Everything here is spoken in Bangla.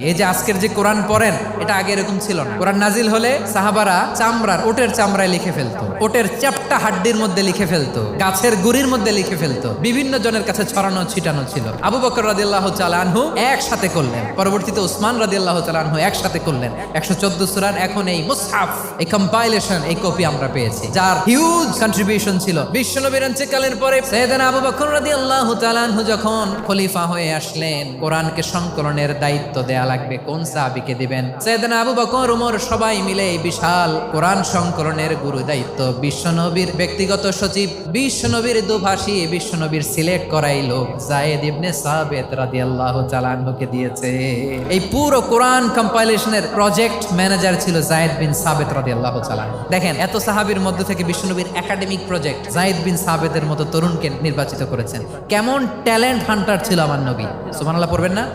এই যে আজকের যে কোরআন পড়েন এটা আগে এরকম ছিল না। কোরআন নাজিল হলে সাহাবারা ওটের চামড়ায় লিখে ফেলতো, ওটের চ্যাপ্টা হাড্ডির মধ্যে লিখে ফেলতো, গাছের গুড়ির মধ্যে লিখে ফেলতো, বিভিন্ন জনের কাছে ছড়ানো ছিটানো ছিল। আবু বকর রাদিয়াল্লাহু তাআলা আনহু একসাথে করলেন, পরবর্তীতে উসমান রাদিয়াল্লাহু তাআলা আনহু একসাথে করলেন 114 সূরার। এখন এই মুসহাফ, এই কম্পাইলেশন, এই কপি আমরা পেয়েছি, যার হিউজ কন্ট্রিবিউশন ছিল। বিশ্বনবীর ইন্তেকালের পরে সাইয়েদনা আবু বকর রাদিয়াল্লাহু তাআলা আনহু যখন খলিফা হয়ে আসলেন, কোরআনকে সংকলনের দায়িত্ব দেয়া লাগবে, কোন সাহাবীকে দিবেন? সাইয়েদনা আবু বকর, ওমর সবাই মিলে এই বিশাল কোরআন সংকলনের গুরু দায়িত্ব বিশ্বনবীর ব্যক্তিগত সচিব, বিশ্বনবীর দুভাষী, বিশ্বনবীর সিলেক্ট করাই লোক যায়েদ ইবনে সাবিত রাদিয়াল্লাহু তাআলা আনহুকে দিয়েছে। এই পুরো কোরআন কম্পাইলেশনের প্রজেক্ট ম্যানেজার ছিল যায়েদ বিন সাবিত রাদিয়াল্লাহু তাআলা। দেখেন, এত সাহাবীর মধ্যে থেকে বিশ্বনবীর একাডেমিক প্রজেক্ট যায়েদ বিন সাবিতের মতো তরুণকে নির্বাচিত করেছেন। কেমন ট্যালেন্ট হান্টার ছিল আমার নবী, সুবহানাল্লাহ পড়বেন না?